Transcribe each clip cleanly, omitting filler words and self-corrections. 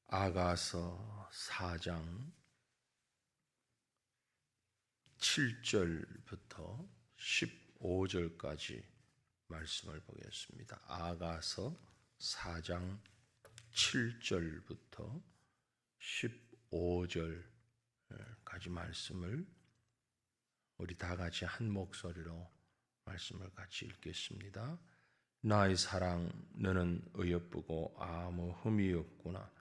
아가서 4장 7절부터 15절까지 말씀을 보겠습니다. 아가서 4장 7절부터 15절까지 말씀을 우리 다 같이 한 목소리로 말씀을 같이 읽겠습니다. 나의 사랑, 너는 어여쁘고 아무 흠이 없구나.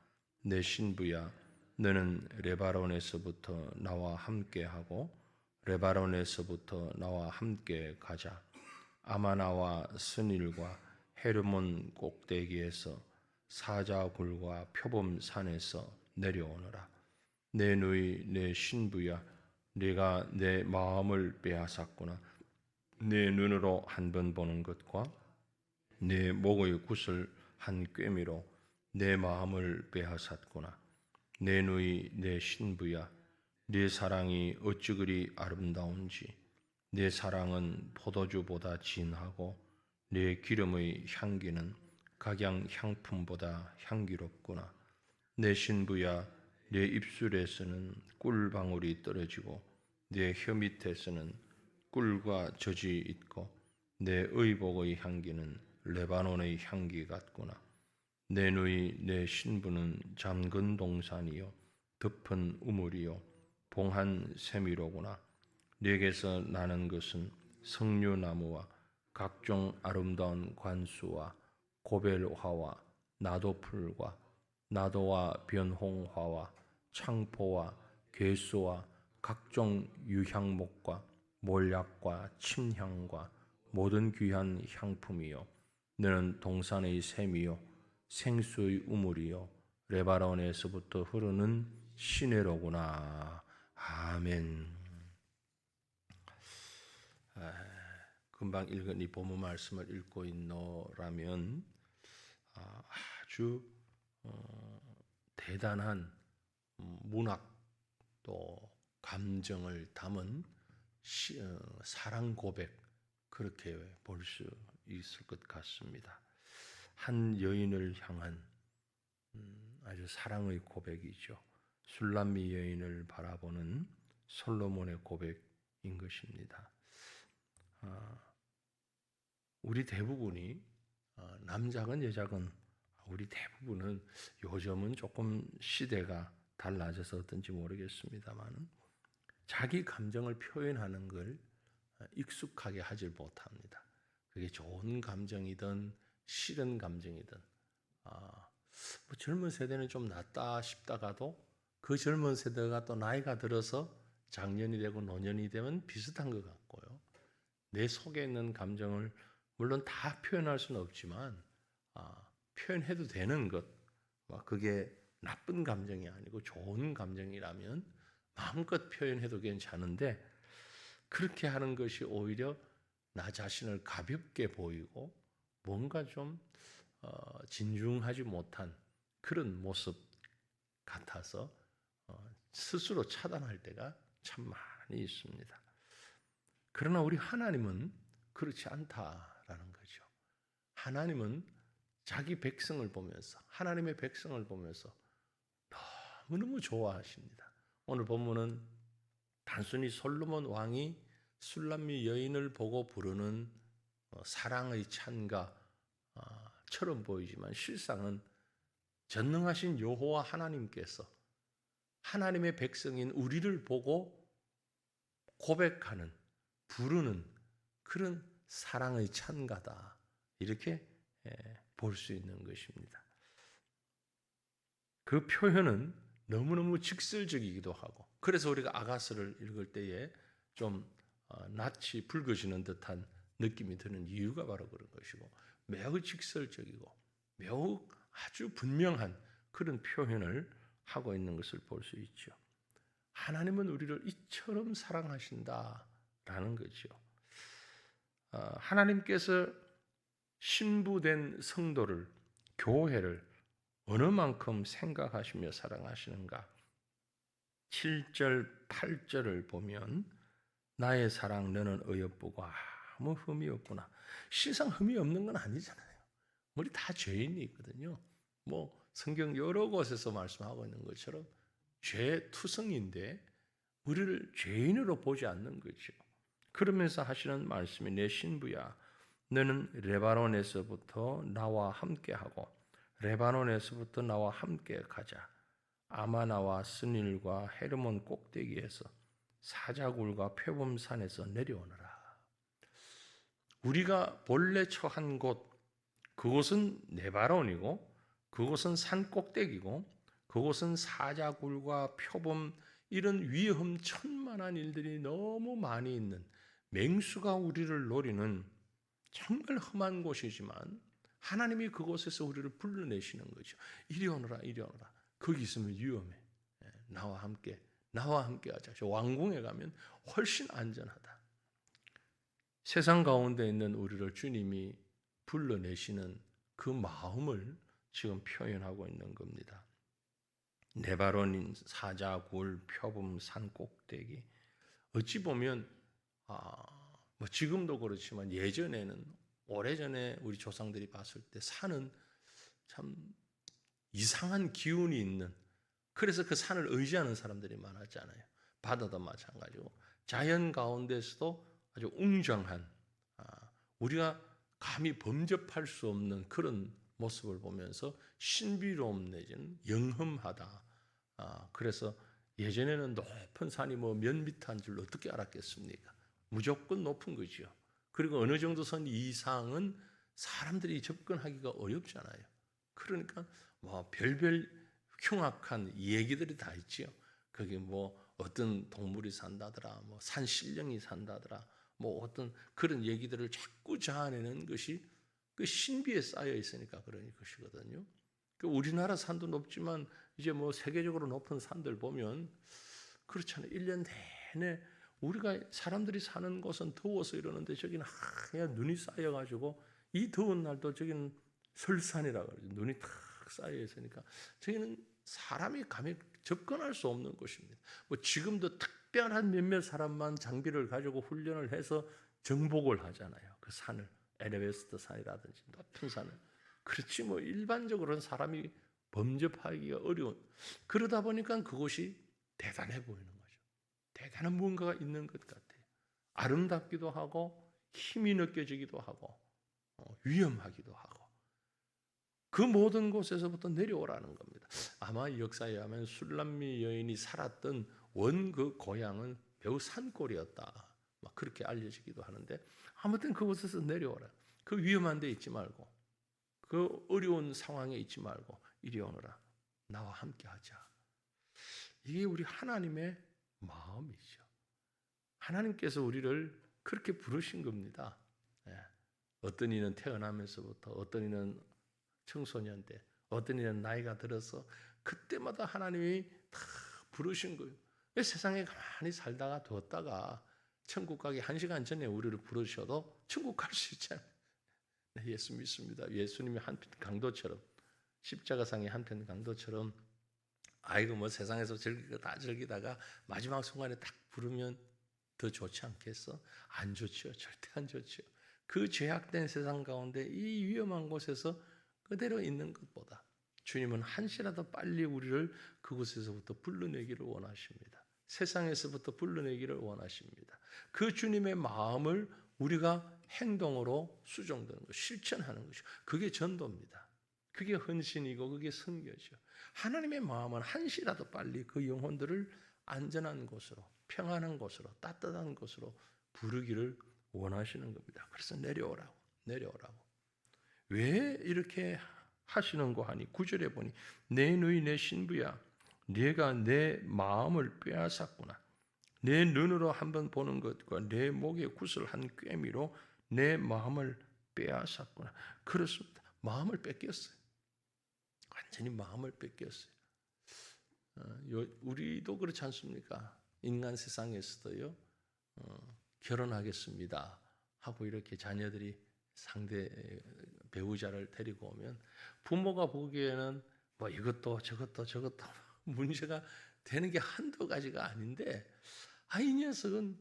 내 신부야, 너는 레바논에서부터 나와 함께하고 레바논에서부터 나와 함께 가자. 아마나와 스닐과 헤르몬 꼭대기에서 사자굴과 표범산에서 내려오너라. 내 누이, 내 신부야, 네가 내 마음을 빼앗았구나. 내 눈으로 한 번 보는 것과 내 목의 굿을 한 꿰미로 내 마음을 빼앗았구나. 내 누이, 내 신부야, 네 사랑이 어찌 그리 아름다운지. 내 사랑은 포도주보다 진하고 내 기름의 향기는 각양 향품보다 향기롭구나. 내 신부야, 내 입술에서는 꿀방울이 떨어지고 내 혀 밑에서는 꿀과 젖이 있고 내 의복의 향기는 레바논의 향기 같구나. 내 누이, 내 신부는 잠근 동산이요 덮은 우물이요 봉한 세미로구나. 네게서 나는 것은 석류나무와 각종 아름다운 관수와 고벨화와 나도풀과 나도와 변홍화와 창포와 괴수와 각종 유향목과 몰약과 침향과 모든 귀한 향품이요 너는 동산의 샘이요 생수의 우물이요 레바논에서부터 흐르는 시내로구나. 아멘. 금방 읽은 이 본문 말씀을 읽고 있노라면 아주 대단한 문학 또 감정을 담은 사랑 고백, 그렇게 볼 수 있을 것 같습니다. 한 여인을 향한 아주 사랑의 고백이죠. 술람미 여인을 바라보는 솔로몬의 고백인 것입니다. 우리 대부분이 남자건 여자건 우리 대부분은 요즘은 조금 시대가 달라져서 어떤지 모르겠습니다만 자기 감정을 표현하는 걸 익숙하게 하질 못합니다. 그게 좋은 감정이든 싫은 감정이든 뭐 젊은 세대는 좀 낫다 싶다가도 그 젊은 세대가 또 나이가 들어서 장년이 되고 노년이 되면 비슷한 것 같고요. 내 속에 있는 감정을 물론 다 표현할 수는 없지만 표현해도 되는 것, 그게 나쁜 감정이 아니고 좋은 감정이라면 마음껏 표현해도 괜찮은데 그렇게 하는 것이 오히려 나 자신을 가볍게 보이고 뭔가 좀 진중하지 못한 그런 모습 같아서 스스로 차단할 때가 참 많이 있습니다. 그러나 우리 하나님은 그렇지 않다라는 거죠. 하나님은 자기 백성을 보면서, 하나님의 백성을 보면서 너무너무 좋아하십니다. 오늘 본문은 단순히 솔로몬 왕이 술람미 여인을 보고 부르는 사랑의 찬가처럼 보이지만 실상은 전능하신 여호와 하나님께서 하나님의 백성인 우리를 보고 고백하는, 부르는 그런 사랑의 찬가다, 이렇게 볼 수 있는 것입니다. 그 표현은 너무너무 직설적이기도 하고, 그래서 우리가 아가서를 읽을 때에 좀 낯이 붉어지는 듯한 느낌이 드는 이유가 바로 그런 것이고, 매우 직설적이고 매우 아주 분명한 그런 표현을 하고 있는 것을 볼 수 있죠. 하나님은 우리를 이처럼 사랑하신다라는 거죠. 하나님께서 신부된 성도를, 교회를 어느 만큼 생각하시며 사랑하시는가? 7절, 8절을 보면 나의 사랑, 너는 어여쁘고 아무 흠이 없구나. 실상 흠이 없는 건 아니잖아요. 우리 다 죄인이 있거든요. 뭐 성경 여러 곳에서 말씀하고 있는 것처럼 죄 투성인데 우리를 죄인으로 보지 않는 거죠. 그러면서 하시는 말씀이 내 신부야 너는 레바논에서부터 나와 함께하고 레바논에서부터 나와 함께 가자. 아마나와 스닐과 헤르몬 꼭대기에서 사자굴과 표범산에서 내려오너라. 우리가 본래 처한 곳 그곳은 네바론이고 그곳은 산 꼭대기고 그곳은 사자굴과 표범 이런 위험천만한 일들이 너무 많이 있는 맹수가 우리를 노리는 정말 험한 곳이지만 하나님이 그곳에서 우리를 불러내시는 거죠. 이리 오너라 이리 오너라. 거기 있으면 위험해. 나와 함께 하자. 저 왕궁에 가면 훨씬 안전하다. 세상 가운데 있는 우리를 주님이 불러내시는 그 마음을 지금 표현하고 있는 겁니다. 네바론인 사자굴 표범 산 꼭대기 어찌 보면 뭐 지금도 그렇지만 예전에는 오래전에 우리 조상들이 봤을 때 산은 참 이상한 기운이 있는 그래서 그 산을 의지하는 사람들이 많았잖아요. 바다도 마찬가지고 자연 가운데서도 아주 웅장한 우리가 감히 범접할 수 없는 그런 모습을 보면서 신비로움 내지는 영험하다. 그래서 예전에는 높은 산이 뭐 몇 미터인 줄 어떻게 알았겠습니까? 무조건 높은 거죠. 그리고 어느 정도 선 이상은 사람들이 접근하기가 어렵잖아요. 그러니까 뭐 별별 흉악한 얘기들이 다 있지요. 거기 뭐 어떤 동물이 산다더라, 뭐 산신령이 산다더라, 뭐 어떤 그런 얘기들을 자꾸 자아내는 것이 그 신비에 쌓여 있으니까 그런 것이거든요. 그 우리나라 산도 높지만 이제 뭐 세계적으로 높은 산들 보면 그렇잖아요. 1년 내내 우리가 사람들이 사는 곳은 더워서 이러는데 저기는 하얀 눈이 쌓여가지고 이 더운 날도 저기는 설산이라고 그러죠. 눈이 탁 쌓여 있으니까 저기는 사람이 감히 접근할 수 없는 곳입니다. 뭐 지금도 특별한 몇몇 사람만 장비를 가지고 훈련을 해서 정복을 하잖아요. 그 산을 에베레스트 산이라든지 높은 산을. 그렇지 뭐 일반적으로는 사람이 범접하기가 어려운 그러다 보니까 그곳이 대단해 보이는 거죠. 대단한 무언가가 있는 것 같아요. 아름답기도 하고 힘이 느껴지기도 하고 위험하기도 하고 그 모든 곳에서부터 내려오라는 겁니다. 아마 역사에 의하면 술람미 여인이 살았던 원 그 고향은 매우 산골이었다. 막 그렇게 알려지기도 하는데 아무튼 그곳에서 내려오라. 그 위험한 데 있지 말고 그 어려운 상황에 있지 말고 이리 오너라. 나와 함께 하자. 이게 우리 하나님의 마음이죠. 하나님께서 우리를 그렇게 부르신 겁니다. 어떤 이는 태어나면서부터 어떤 이는 청소년 때 어떤 이는 나이가 들어서 그때마다 하나님이 다 부르신 거예요. 세상에 가만히 살다가 두었다가 천국 가기 1시간 전에 우리를 부르셔도 천국 갈 수 있잖아요. 네, 예수 믿습니다. 예수님이 한편 강도처럼 십자가상의 한편 강도처럼 아이고 뭐 세상에서 즐기고 다 즐기다가 마지막 순간에 딱 부르면 더 좋지 않겠어? 안 좋죠. 절대 안 좋죠. 그 죄악된 세상 가운데 이 위험한 곳에서 그대로 있는 것보다 주님은 한시라도 빨리 우리를 그곳에서부터 불러내기를 원하십니다. 세상에서부터 불러내기를 원하십니다. 그 주님의 마음을 우리가 행동으로 수정되는 것, 실천하는 것이죠. 그게 전도입니다. 그게 헌신이고 그게 선교죠. 하나님의 마음은 한시라도 빨리 그 영혼들을 안전한 곳으로, 평안한 곳으로, 따뜻한 곳으로 부르기를 원하시는 겁니다. 그래서 내려오라고. 왜 이렇게 하시는고 하니 9절에 보니 내 누이 내 신부야 네가 내 마음을 빼앗았구나. 내 눈으로 한번 보는 것과 내 목에 굿을 한 꿰미로 내 마음을 빼앗았구나. 그렇습니다. 마음을 뺏겼어요. 완전히 마음을 뺏겼어요. 우리도 그렇지 않습니까? 인간 세상에서도요. 결혼하겠습니다 하고 이렇게 자녀들이 상대 배우자를 데리고 오면 부모가 보기에는 뭐 이것도 저것도 문제가 되는 게 한두 가지가 아닌데 이 녀석은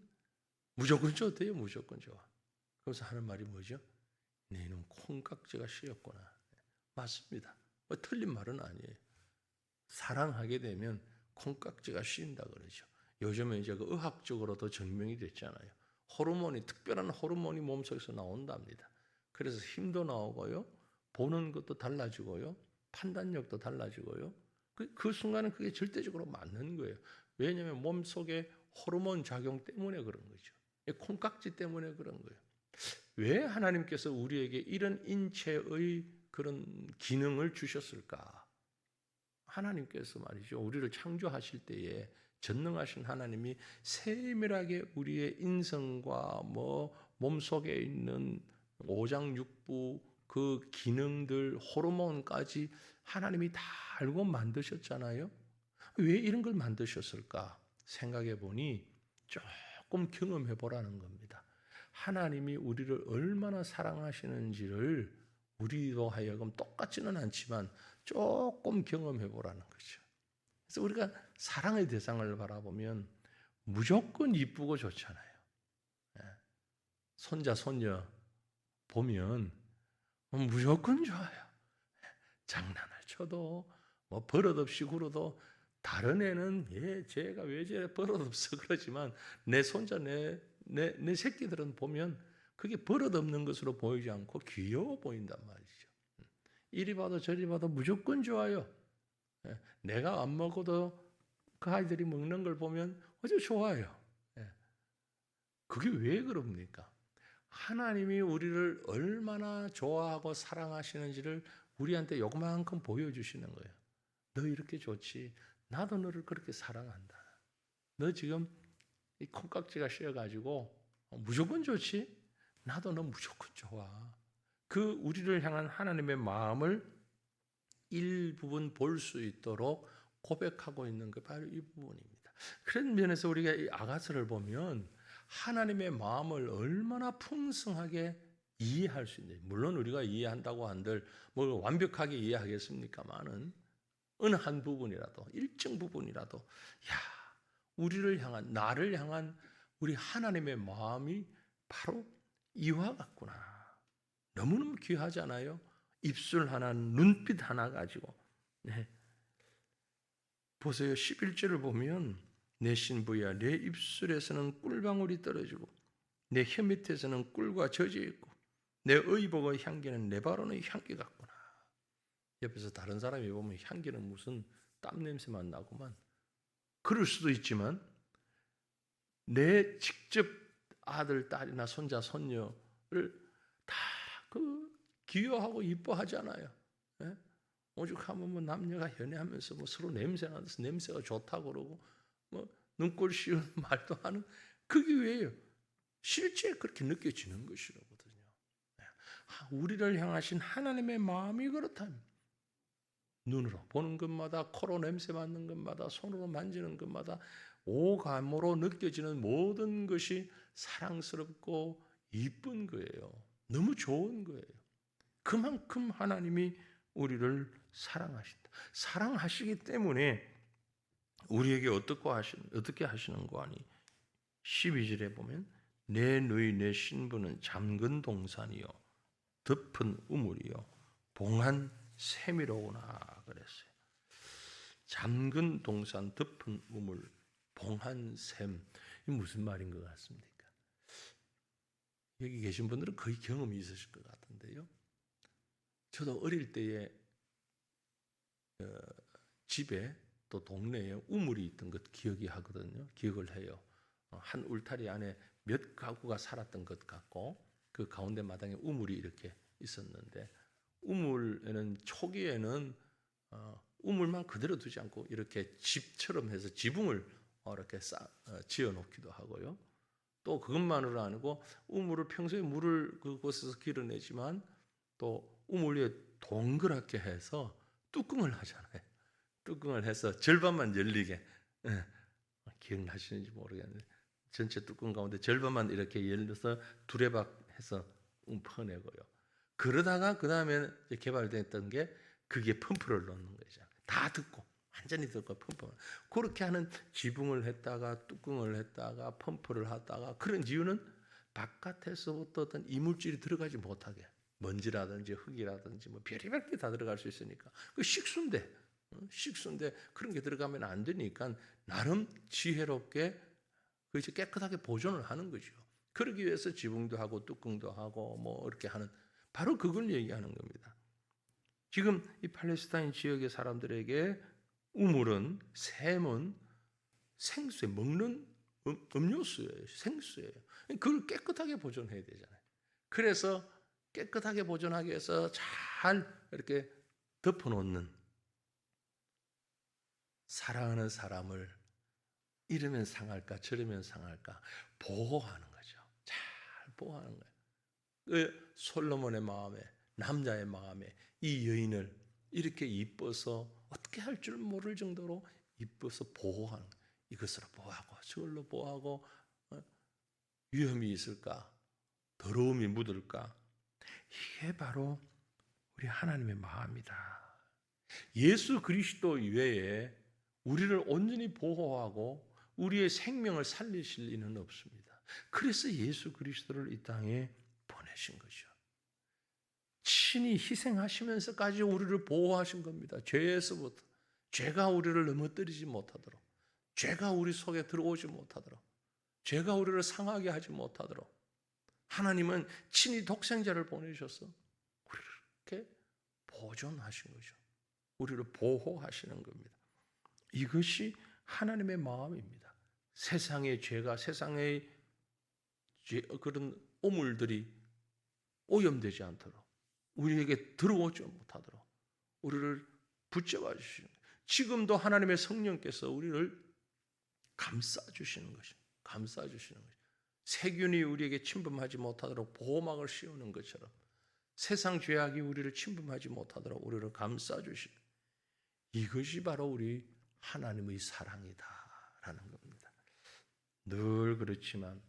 무조건 좋대요. 무조건 좋아. 그래서 하는 말이 뭐죠? 네 이놈 콩깍지가 씌었구나. 맞습니다. 틀린 말은 아니에요. 사랑하게 되면 콩깍지가 씌인다 그러죠. 요즘에 이제 그 의학적으로도 증명이 됐잖아요. 특별한 호르몬이 몸속에서 나온답니다. 그래서 힘도 나오고요, 보는 것도 달라지고요, 판단력도 달라지고요. 그 순간은 그게 절대적으로 맞는 거예요. 왜냐하면 몸속에 호르몬 작용 때문에 그런 거죠. 콩깍지 때문에 그런 거예요. 왜 하나님께서 우리에게 이런 인체의 그런 기능을 주셨을까? 하나님께서 말이죠, 우리를 창조하실 때에 전능하신 하나님이 세밀하게 우리의 인성과 몸속에 있는 오장육부 그 기능들, 호르몬까지 하나님이 다 알고 만드셨잖아요. 왜 이런 걸 만드셨을까? 생각해 보니 조금 경험해 보라는 겁니다. 하나님이 우리를 얼마나 사랑하시는지를 우리로 하여금 똑같지는 않지만 조금 경험해 보라는 거죠. 그래서 우리가 사랑의 대상을 바라보면 무조건 이쁘고 좋잖아요. 손자, 손녀 보면 무조건 좋아요. 장난을 쳐도 버릇없이 굴어도 다른 애는 쟤가 왜 저래 버릇없어 그러지만 내 손자, 내 새끼들은 보면 그게 버릇없는 것으로 보이지 않고 귀여워 보인단 말이죠. 이리 봐도 저리 봐도 무조건 좋아요. 내가 안 먹어도 그 아이들이 먹는 걸 보면 아주 좋아요. 그게 왜 그럽니까? 하나님이 우리를 얼마나 좋아하고 사랑하시는지를 우리한테 요만큼 보여주시는 거예요. 너 이렇게 좋지? 나도 너를 그렇게 사랑한다. 너 지금 이 콩깍지가 씌어가지고 무조건 좋지? 나도 너 무조건 좋아. 그 우리를 향한 하나님의 마음을 일부분 볼 수 있도록 고백하고 있는 게 바로 이 부분입니다. 그런 면에서 우리가 이 아가서를 보면 하나님의 마음을 얼마나 풍성하게 이해할 수 있는지, 물론 우리가 이해한다고 한들 완벽하게 이해하겠습니까마는 어느 한 부분이라도, 일정 부분이라도 우리를 향한, 나를 향한 우리 하나님의 마음이 바로 이와 같구나. 너무너무 귀하잖아요. 입술 하나, 눈빛 하나 가지고. 보세요. 11절을 보면 내 신부야, 내 입술에서는 꿀방울이 떨어지고 내 혀 밑에서는 꿀과 젖이 있고 내 의복의 향기는 레바논의 향기 같구나. 옆에서 다른 사람이 보면 향기는 무슨 땀 냄새만 나고만, 그럴 수도 있지만 내 직접 아들, 딸이나 손자, 손녀를 다 귀여워하고 이뻐하잖아요. 오죽하면 남녀가 연애하면서 서로 냄새 나서 냄새가 좋다고 그러고 눈꼴 씌우는 말도 하는, 그게 왜요? 실제 그렇게 느껴지는 것이거든요. 우리를 향하신 하나님의 마음이 그렇다면 눈으로 보는 것마다, 코로 냄새 맡는 것마다, 손으로 만지는 것마다 오감으로 느껴지는 모든 것이 사랑스럽고 이쁜 거예요. 너무 좋은 거예요. 그만큼 하나님이 우리를 사랑하신다. 사랑하시기 때문에 우리에게 어떻게 하시는 거 아니? 12절에 보면 내 누이 내 신부는 잠근 동산이요 덮은 우물이요 봉한 샘이로구나 그랬어요. 잠근 동산, 덮은 우물, 봉한 샘, 이 무슨 말인 것 같습니까? 여기 계신 분들은 거의 경험이 있으실 것 같은데요. 저도 어릴 때에 집에 또 동네에 우물이 있던 것 기억을 해요. 한 울타리 안에 몇 가구가 살았던 것 같고 그 가운데 마당에 우물이 이렇게 있었는데, 우물에는 초기에는 우물만 그대로 두지 않고 이렇게 집처럼 해서 지붕을 이렇게 지어 놓기도 하고요. 또 그것만으로 아니고 우물을 평소에 물을 그곳에서 길어내지만 또 우물 위에 동그랗게 해서 뚜껑을 하잖아요. 뚜껑을 해서 절반만 열리게, 기억나시는지 모르겠는데 전체 뚜껑 가운데 절반만 이렇게 열려서 두레박해서 퍼내고요. 그러다가 그 다음에 개발됐던 게 그게 펌프를 넣는 거죠. 다 듣고 완전히 듣고 펌프. 그렇게 하는 지붕을 했다가 뚜껑을 했다가 펌프를 하다가, 그런 이유는 바깥에서부터 어떤 이물질이 들어가지 못하게, 먼지라든지 흙이라든지 뭐 별의별 게 다 들어갈 수 있으니까 그 식수인데 그런 게 들어가면 안 되니까 나름 지혜롭게 그 이제 깨끗하게 보존을 하는 거죠. 그러기 위해서 지붕도 하고 뚜껑도 하고 뭐 이렇게 하는 바로 그걸 얘기하는 겁니다. 지금 이 팔레스타인 지역의 사람들에게 우물은 샘은 생수에 먹는 음료수예요. 생수예요. 그걸 깨끗하게 보존해야 되잖아요. 그래서 깨끗하게 보존하기 위해서 잘 이렇게 덮어놓는 사랑하는 사람을 이러면 상할까 저러면 상할까 보호하는 거죠. 잘 보호하는 거예요. 그 솔로몬의 마음에 남자의 마음에 이 여인을 이렇게 이뻐서 어떻게 할 줄 모를 정도로 이뻐서 보호하는 거예요. 이것으로 보호하고 저걸로 보호하고 위험이 있을까 더러움이 묻을까 이게 바로 우리 하나님의 마음이다. 예수 그리스도 외에 우리를 온전히 보호하고 우리의 생명을 살리실 이는 없습니다. 그래서 예수 그리스도를 이 땅에 보내신 거죠. 친히 희생하시면서까지 우리를 보호하신 겁니다. 죄에서부터 죄가 우리를 넘어뜨리지 못하도록 죄가 우리 속에 들어오지 못하도록 죄가 우리를 상하게 하지 못하도록 하나님은 친히 독생자를 보내셔서 우리를 이렇게 보존하신 거죠. 우리를 보호하시는 겁니다. 이것이 하나님의 마음입니다. 세상의 죄가 세상의 그런 오물들이 오염되지 않도록 우리에게 들어오지 못하도록 우리를 붙잡아 주시는 거예요. 지금도 하나님의 성령께서 우리를 감싸 주시는 것입니다. 감싸 주시는 것입니다. 세균이 우리에게 침범하지 못하도록 보호막을 씌우는 것처럼 세상 죄악이 우리를 침범하지 못하도록 우리를 감싸 주시는 이것이 바로 우리 하나님의 사랑이다라는 겁니다. 늘 그렇지만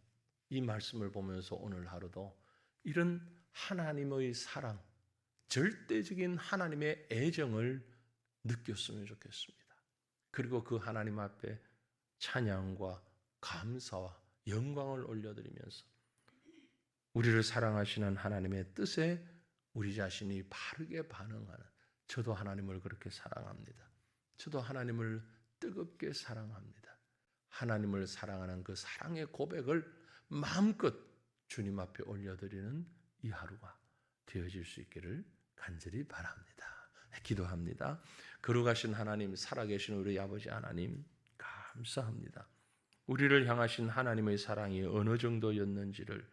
이 말씀을 보면서 오늘 하루도 이런 하나님의 사랑, 절대적인 하나님의 애정을 느꼈으면 좋겠습니다. 그리고 그 하나님 앞에 찬양과 감사와 영광을 올려드리면서 우리를 사랑하시는 하나님의 뜻에 우리 자신이 바르게 반응하는 저도 하나님을 그렇게 사랑합니다. 저도 하나님을 뜨겁게 사랑합니다. 하나님을 사랑하는 그 사랑의 고백을 마음껏 주님 앞에 올려드리는 이 하루가 되어질 수 있기를 간절히 바랍니다. 기도합니다. 거룩하신 하나님, 살아계신 우리 아버지 하나님 감사합니다. 우리를 향하신 하나님의 사랑이 어느 정도였는지를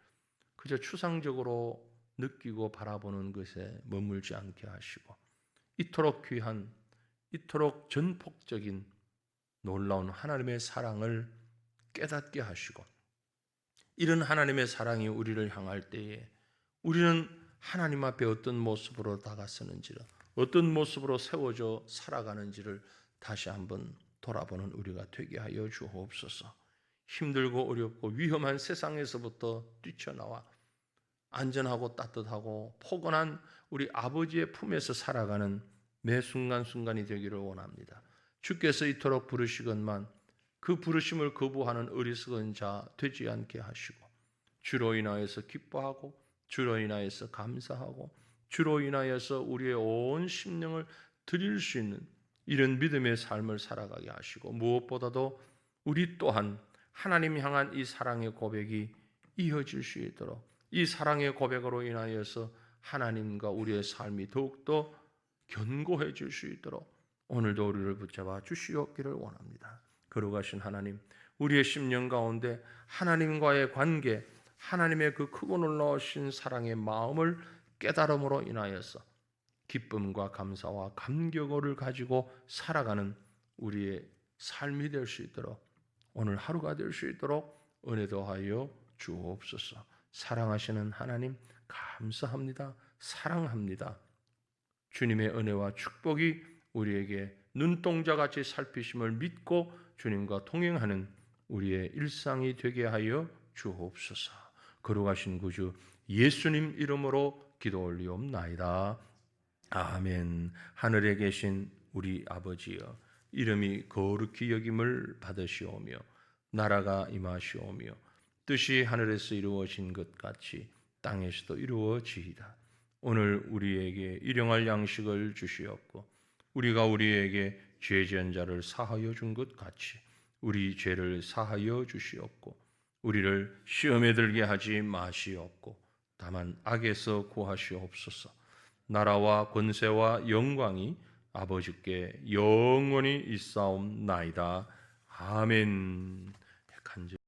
그저 추상적으로 느끼고 바라보는 것에 머물지 않게 하시고 이토록 귀한, 이토록 전폭적인 놀라운 하나님의 사랑을 깨닫게 하시고 이런 하나님의 사랑이 우리를 향할 때에 우리는 하나님 앞에 어떤 모습으로 다가서는지를 어떤 모습으로 세워져 살아가는지를 다시 한번 돌아보는 우리가 되게 하여 주옵소서. 힘들고 어렵고 위험한 세상에서부터 뛰쳐나와 안전하고 따뜻하고 포근한 우리 아버지의 품에서 살아가는 매 순간순간이 되기를 원합니다. 주께서 이토록 부르시건만 그 부르심을 거부하는 어리석은 자 되지 않게 하시고 주로 인하여서 기뻐하고 주로 인하여서 감사하고 주로 인하여서 우리의 온 심령을 드릴 수 있는 이런 믿음의 삶을 살아가게 하시고 무엇보다도 우리 또한 하나님 향한 이 사랑의 고백이 이어질 수 있도록 이 사랑의 고백으로 인하여서 하나님과 우리의 삶이 더욱더 견고해질 수 있도록 오늘도 우리를 붙잡아 주시옵기를 원합니다. 거룩하신 하나님, 우리의 심령 가운데 하나님과의 관계, 하나님의 그 크고 놀라우신 사랑의 마음을 깨달음으로 인하여서 기쁨과 감사와 감격을 가지고 살아가는 우리의 삶이 될 수 있도록 오늘 하루가 될 수 있도록 은혜 더하여 주옵소서. 사랑하시는 하나님 감사합니다. 사랑합니다. 주님의 은혜와 축복이 우리에게 눈동자같이 살피심을 믿고 주님과 동행하는 우리의 일상이 되게 하여 주옵소서. 거룩하신 구주 예수님 이름으로 기도 올리옵나이다. 아멘. 하늘에 계신 우리 아버지여, 이름이 거룩히 여김을 받으시오며 나라가 임하시오며 뜻이 하늘에서 이루어진 것 같이 땅에서도 이루어지이다. 오늘 우리에게 일용할 양식을 주시옵고 우리가 우리에게 죄 지은 자를 사하여 준 것 같이 우리 죄를 사하여 주시옵고 우리를 시험에 들게 하지 마시옵고 다만 악에서 구하시옵소서. 나라와 권세와 영광이 아버지께 영원히 있사옵나이다. 아멘.